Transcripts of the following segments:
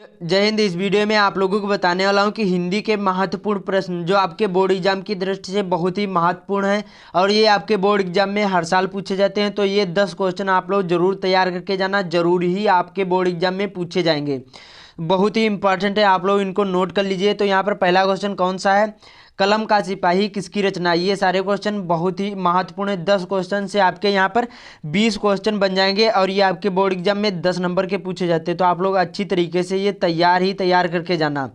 जय हिंद। इस वीडियो में आप लोगों को बताने वाला हूं कि हिंदी के महत्वपूर्ण प्रश्न जो आपके बोर्ड एग्जाम की दृष्टि से बहुत ही महत्वपूर्ण है और ये आपके बोर्ड एग्जाम में हर साल पूछे जाते हैं। तो ये 10 क्वेश्चन आप लोग जरूर तैयार करके जाना, जरूर ही आपके बोर्ड एग्जाम में पूछे जाएंगे। बहुत ही इंपॉर्टेंट है, आप लोग इनको नोट कर लीजिए। तो यहाँ पर पहला क्वेश्चन कौन सा है? कलम का सिपाही किसकी रचना? ये सारे क्वेश्चन बहुत ही महत्वपूर्ण है। 10 क्वेश्चन से आपके यहाँ पर 20 क्वेश्चन बन जाएंगे और ये आपके बोर्ड एग्जाम में 10 नंबर के पूछे जाते हैं। तो आप लोग अच्छी तरीके से ये तैयार करके जाना।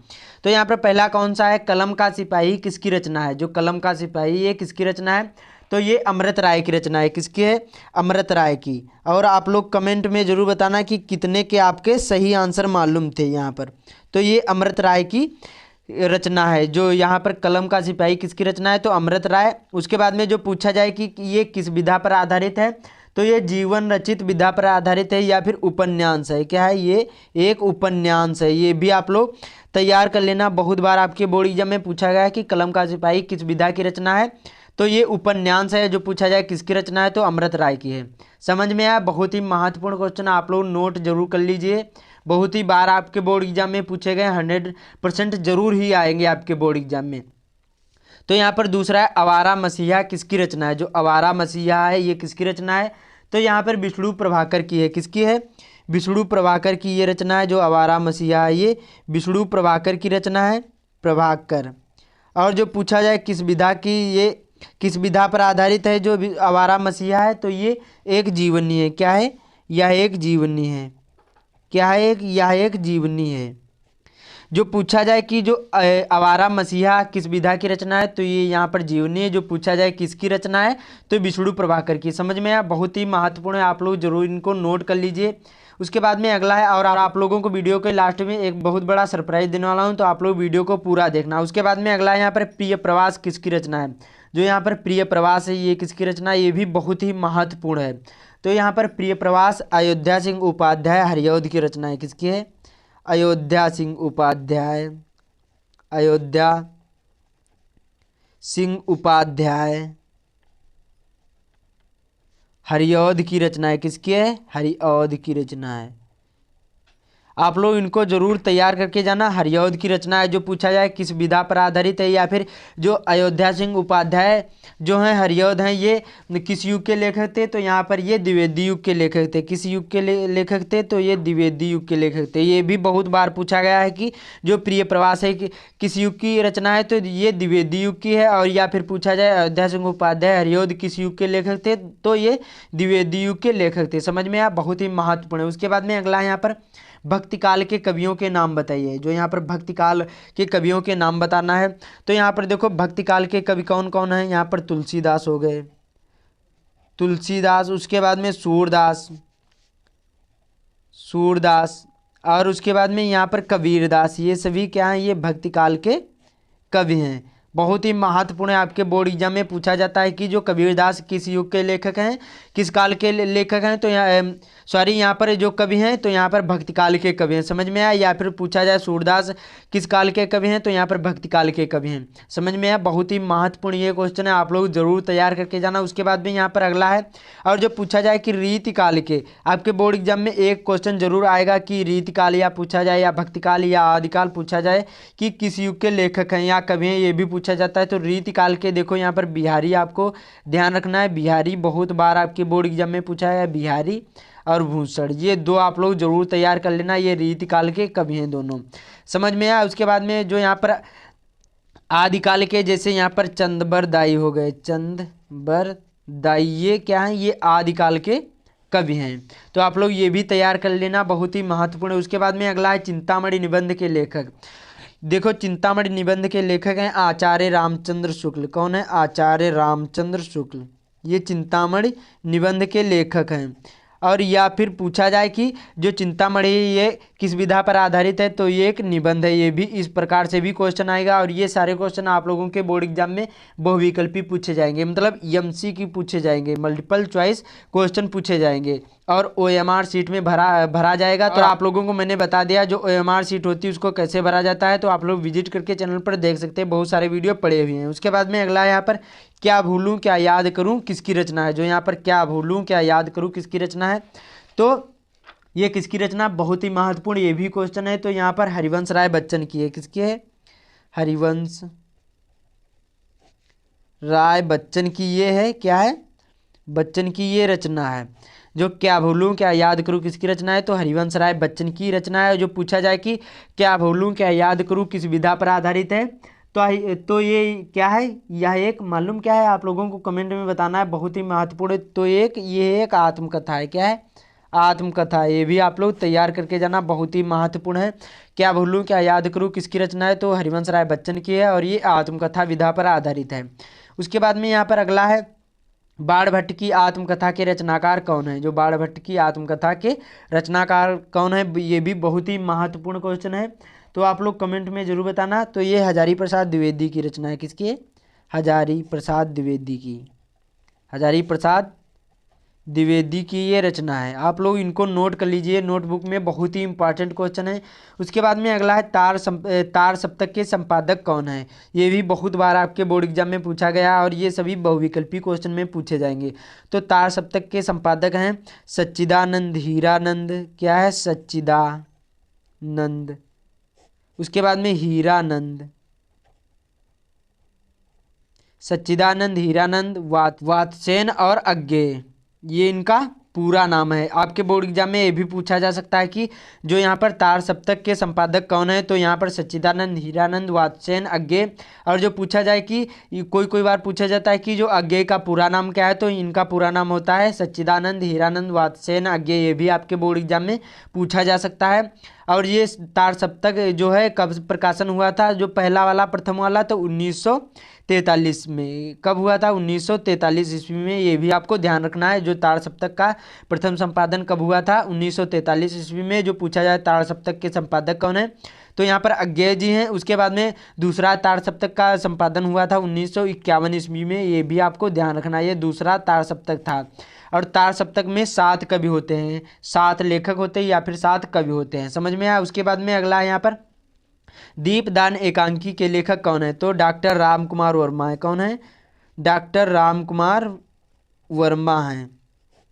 तो यहाँ पर पहला कौन सा है? कलम का सिपाही किसकी रचना है? जो कलम का सिपाही ये किसकी रचना है? तो ये अमृत राय की रचना है। किसकी है? अमृत राय की। और आप लोग कमेंट में ज़रूर बताना कि कितने के आपके सही आंसर मालूम थे यहाँ पर। तो ये अमृत राय की रचना है। जो यहाँ पर कलम का सिपाही किसकी रचना है? तो अमृत राय। उसके बाद में जो पूछा जाए कि ये किस विधा पर आधारित है, तो ये जीवन रचित विधा पर आधारित है या फिर उपन्यास है। क्या है? ये एक उपन्यास है। ये भी आप लोग तैयार कर लेना। बहुत बार आपके बोर्ड एग्जाम में पूछा गया है कि कलम का सिपाही किस विधा की रचना है, तो ये उपन्यास है। जो पूछा जाए किसकी रचना है, तो अमृत राय की है। समझ में आया? बहुत ही महत्वपूर्ण क्वेश्चन, आप लोग नोट जरूर कर लीजिए। बहुत ही बार आपके बोर्ड एग्जाम में पूछे गए, 100% जरूर ही आएंगे आपके बोर्ड एग्जाम में। तो यहाँ पर दूसरा है आवारा मसीहा किसकी रचना है? जो आवारा मसीहा है ये किसकी रचना है? तो यहाँ पर विष्णु प्रभाकर की है। किसकी है? विष्णु प्रभाकर की ये रचना है। जो आवारा मसीहा है ये विष्णु प्रभाकर की रचना है, प्रभाकर। और जो पूछा जाए किस विधा की, ये किस विधा पर आधारित है जो आवारा मसीहा है, तो ये एक जीवनी है। क्या है? यह एक जीवनी है। क्या है? यह एक जीवनी है। जो पूछा जाए कि जो आवारा मसीहा किस विधा की रचना है, तो ये यहाँ पर जीवनी है। जो पूछा जाए किसकी रचना है, तो विष्णु प्रभाकर की। समझ में आया? बहुत ही महत्वपूर्ण है, आप लोग जरूर इनको नोट कर लीजिए। उसके बाद में अगला है, और आप लोगों को वीडियो के लास्ट में एक बहुत बड़ा सरप्राइज देने वाला हूँ, तो आप लोग वीडियो को पूरा देखना। उसके बाद में अगला है यहाँ पर प्रिय प्रवास किसकी रचना है? जो यहाँ पर प्रिय प्रवास है ये किसकी रचना है? ये भी बहुत ही महत्वपूर्ण है। तो यहाँ पर प्रिय प्रवास अयोध्या सिंह उपाध्याय हरिऔध की रचना है। किसकी है? अयोध्या सिंह उपाध्याय। अयोध्या सिंह उपाध्याय हरिऔध की रचना है। किसकी है? हरिऔध की रचना है। आप लोग इनको जरूर तैयार करके जाना। हरिऔध की रचना है। जो पूछा जाए किस विधा पर आधारित है, या फिर जो अयोध्या सिंह उपाध्याय जो हैं हरिऔध हैं ये किस युग के लेखक थे, तो यहाँ पर ये द्विवेदी युग के लेखक थे। किस युग के लेखक थे? तो ये द्विवेदी युग के लेखक थे। ये भी बहुत बार पूछा गया है कि जो प्रिय प्रवास है किस युग की रचना है, तो ये द्विवेदी युग की है। और या फिर पूछा जाए अयोध्या सिंह उपाध्याय हरिऔध किस युग के लेखक थे, तो ये द्विवेदी युग के लेखक थे। समझ में आया? बहुत ही महत्वपूर्ण है। उसके बाद में अगला यहाँ पर भक्ति काल के कवियों के नाम बताइए। जो यहाँ पर भक्ति काल के कवियों के नाम बताना है, तो यहाँ पर देखो भक्ति काल के कवि कौन कौन है। यहाँ पर तुलसीदास हो गए, तुलसीदास। उसके बाद में सूरदास, सूरदास। और उसके बाद में यहाँ पर कबीरदास। ये सभी क्या हैं? ये भक्ति काल के कवि हैं। बहुत ही महत्वपूर्ण है, आपके बोर्ड एग्जाम में पूछा जाता है कि जो कबीरदास किस युग के लेखक हैं, किस काल के लेखक हैं। तो यहाँ यहाँ पर जो कवि हैं, तो यहाँ पर भक्ति काल के कवि हैं। समझ में आया? या फिर पूछा जाए सूरदास किस काल के कवि हैं, तो यहाँ पर भक्ति काल के कवि हैं। समझ में आया? बहुत ही महत्वपूर्ण ये क्वेश्चन है, आप लोग जरूर तैयार करके जाना। उसके बाद भी यहाँ पर अगला है, और जो पूछा जाए कि रीति काल के, आपके बोर्ड एग्जाम में एक क्वेश्चन जरूर आएगा कि रीति काल या पूछा जाए, या भक्ति काल या आदिकाल पूछा जाए कि किस युग के लेखक हैं या कवि हैं, ये भी पूछा जाता है। तो रीति काल के देखो यहाँ पर बिहारी, आपको ध्यान रखना है। बिहारी बहुत बार आपके बोर्ड एग्जाम में पूछा है, बिहारी और भूषण। ये दो आप लोग जरूर तैयार कर लेना, ये रीति काल के कवि हैं दोनों। समझ में आया? उसके बाद में जो यहाँ पर आदिकाल के, जैसे यहाँ पर चंदबरदाई हो गए, चंदबरदाई, ये क्या है? ये आदिकाल के कवि हैं। तो आप लोग ये भी तैयार कर लेना, बहुत ही महत्वपूर्ण है। उसके बाद में अगला है चिंतामणि निबंध के लेखक। देखो चिंतामणि निबंध के लेखक हैं आचार्य रामचंद्र शुक्ल। कौन है? आचार्य रामचंद्र शुक्ल। ये चिंतामणि निबंध के लेखक हैं। और या फिर पूछा जाए कि जो चिंतामणि ये किस विधा पर आधारित है, तो ये एक निबंध है। ये भी इस प्रकार से भी क्वेश्चन आएगा। और ये सारे क्वेश्चन आप लोगों के बोर्ड एग्जाम में बहुविकल्पी पूछे जाएंगे, मतलब एमसी की पूछे जाएंगे, मल्टीपल चॉइस क्वेश्चन पूछे जाएंगे और ओएमआर सीट में भरा जाएगा। तो आप लोगों को मैंने बता दिया जो ओएमआर सीट होती है उसको कैसे भरा जाता है, तो आप लोग विजिट करके चैनल पर देख सकते हैं, बहुत सारे वीडियो पड़े हुए हैं। उसके बाद में अगला यहाँ पर क्या भूलूं क्या याद करूं किसकी रचना है। जो यहाँ पर क्या भूलूं क्या याद करूं किसकी रचना है, तो ये किसकी रचना, बहुत ही महत्वपूर्ण ये भी क्वेश्चन है। तो यहाँ पर हरिवंश राय बच्चन की है, किसकी है, हरिवंश राय बच्चन की ये है, क्या है, बच्चन की ये रचना है। जो क्या भूलूं क्या याद करूं किसकी रचना है, तो हरिवंश राय बच्चन की रचना है। जो पूछा जाए कि क्या भूलूं क्या याद करूं किस विधा पर आधारित है, तो ये क्या है, यह एक मालूम क्या है, आप लोगों को कमेंट में बताना है, बहुत ही महत्वपूर्ण। तो ये एक आत्मकथा है, क्या है, आत्मकथा। ये भी आप लोग तैयार करके जाना, बहुत ही महत्वपूर्ण है। क्या भूलूं क्या याद करूं किसकी रचना है, तो हरिवंश राय बच्चन की है और ये आत्मकथा विधा पर आधारित है। उसके बाद में यहाँ पर अगला है, बाणभट्ट की आत्मकथा के रचनाकार कौन है। जो बाणभट्ट की आत्मकथा के रचनाकार कौन है, ये भी बहुत ही महत्वपूर्ण क्वेश्चन है। तो आप लोग कमेंट में जरूर बताना। तो ये हजारी प्रसाद द्विवेदी की रचना है, किसकी है, हजारी प्रसाद द्विवेदी की, हजारी प्रसाद द्विवेदी की ये रचना है। आप लोग इनको नोट कर लीजिए नोटबुक में, बहुत ही इंपॉर्टेंट क्वेश्चन है। उसके बाद में अगला है तार सप्तक के संपादक कौन है। ये भी बहुत बार आपके बोर्ड एग्जाम में पूछा गया और ये सभी बहुविकल्पी क्वेश्चन में पूछे जाएंगे। तो तार सप्तक के संपादक हैं सच्चिदानंद हीरानंद, क्या है, सच्चिदानंद। उसके बाद में हीरानंद, सच्चिदानंद हीरानंद वात्सेन और अज्ञेय, ये इनका पूरा नाम है। आपके बोर्ड एग्जाम में ये भी पूछा जा सकता है कि जो यहाँ पर तार सप्तक के संपादक कौन है, तो यहाँ पर सच्चिदानंद हीरानंद वात्सेन अज्ञेय। और जो पूछा जाए कि कोई बार पूछा जाता है कि जो अज्ञेय का पूरा नाम क्या है, तो इनका पूरा नाम होता है सच्चिदानंद हीरानंद वात्सेन अज्ञेय। ये भी आपके बोर्ड एग्जाम में पूछा जा सकता है। और ये तार सप्तक जो है कब प्रकाशन हुआ था, जो पहला वाला प्रथम वाला, तो 1943 में। कब हुआ था, 1943 ईस्वी में। ये भी आपको ध्यान रखना है। जो तार सप्तक का प्रथम संपादन कब हुआ था, 1943 ईस्वी में। जो पूछा जाए तार सप्तक के संपादक कौन है, तो यहाँ पर अज्ञेय जी हैं। उसके बाद में दूसरा तार सप्तक का संपादन हुआ था 1951 ईस्वी में। ये भी आपको ध्यान रखना है, ये दूसरा तार सप्तक था। और तार सप्तक में 7 कवि होते हैं, 7 लेखक होते हैं या फिर 7 कवि होते हैं, समझ में आया। उसके बाद में अगला है यहाँ पर दीपदान एकांकी के लेखक कौन है, तो डॉक्टर राम कुमार वर्मा है। कौन है, डॉक्टर राम कुमार वर्मा हैं।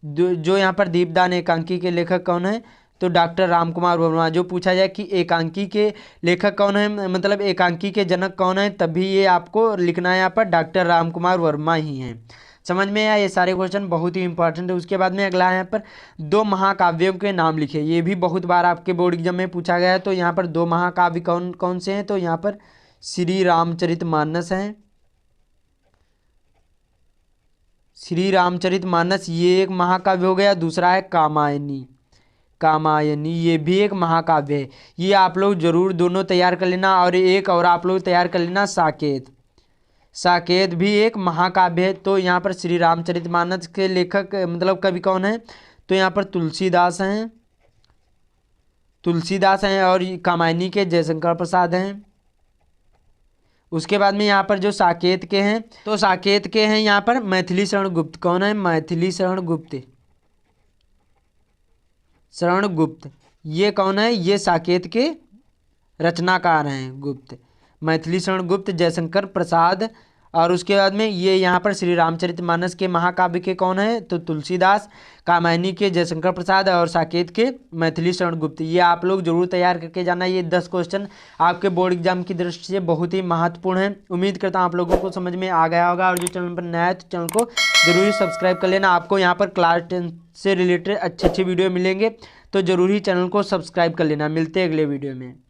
जो यहाँ पर दीपदान एकांकी के लेखक कौन है, तो डॉक्टर राम कुमार वर्मा। जो पूछा जाए कि एकांकी के लेखक कौन है, मतलब एकांकी के जनक कौन है, तभी ये आपको लिखना है यहाँ पर डॉक्टर राम कुमार वर्मा ही हैं। समझ में आया, ये सारे क्वेश्चन बहुत ही इंपॉर्टेंट है। उसके बाद में अगला है यहाँ पर 2 महाकाव्यों के नाम लिखे। ये भी बहुत बार आपके बोर्ड एग्जाम में पूछा गया है। तो यहाँ पर 2 महाकाव्य कौन कौन से हैं, तो यहाँ पर श्री रामचरितमानस हैं, श्री रामचरितमानस ये एक महाकाव्य हो गया। दूसरा है कामायनी, कामायनी ये भी एक महाकाव्य है। ये आप लोग जरूर दोनों तैयार कर लेना। और एक और आप लोग तैयार कर लेना साकेत, साकेत भी एक महाकाव्य है। तो यहाँ पर श्री रामचरितमानस के लेखक मतलब कवि कौन है, तो यहाँ पर तुलसीदास हैं, तुलसीदास हैं। और कामायनी के जयशंकर प्रसाद हैं। उसके बाद में यहाँ पर जो साकेत के हैं, तो साकेत के हैं यहाँ पर मैथिली शरण गुप्त। कौन है, मैथिली शरण गुप्त, शरण गुप्त ये कौन है, ये साकेत के रचनाकार हैं गुप्त, मैथिली शरण गुप्त, जयशंकर प्रसाद। और उसके बाद में ये यहाँ पर श्री रामचरितमानस के महाकाव्य के कौन है, तो तुलसीदास, कामायनी के जयशंकर प्रसाद और साकेत के मैथिली शरण गुप्त। ये आप लोग जरूर तैयार करके जाना। ये 10 क्वेश्चन आपके बोर्ड एग्जाम की दृष्टि से बहुत ही महत्वपूर्ण है। उम्मीद करता हूँ आप लोगों को समझ में आ गया होगा। और जो चैनल पर नया है तो चैनल को जरूर सब्सक्राइब कर लेना। आपको यहाँ पर क्लास 10 से रिलेटेड अच्छे वीडियो मिलेंगे, तो जरूर ही चैनल को सब्सक्राइब कर लेना। मिलते हैं अगले वीडियो में।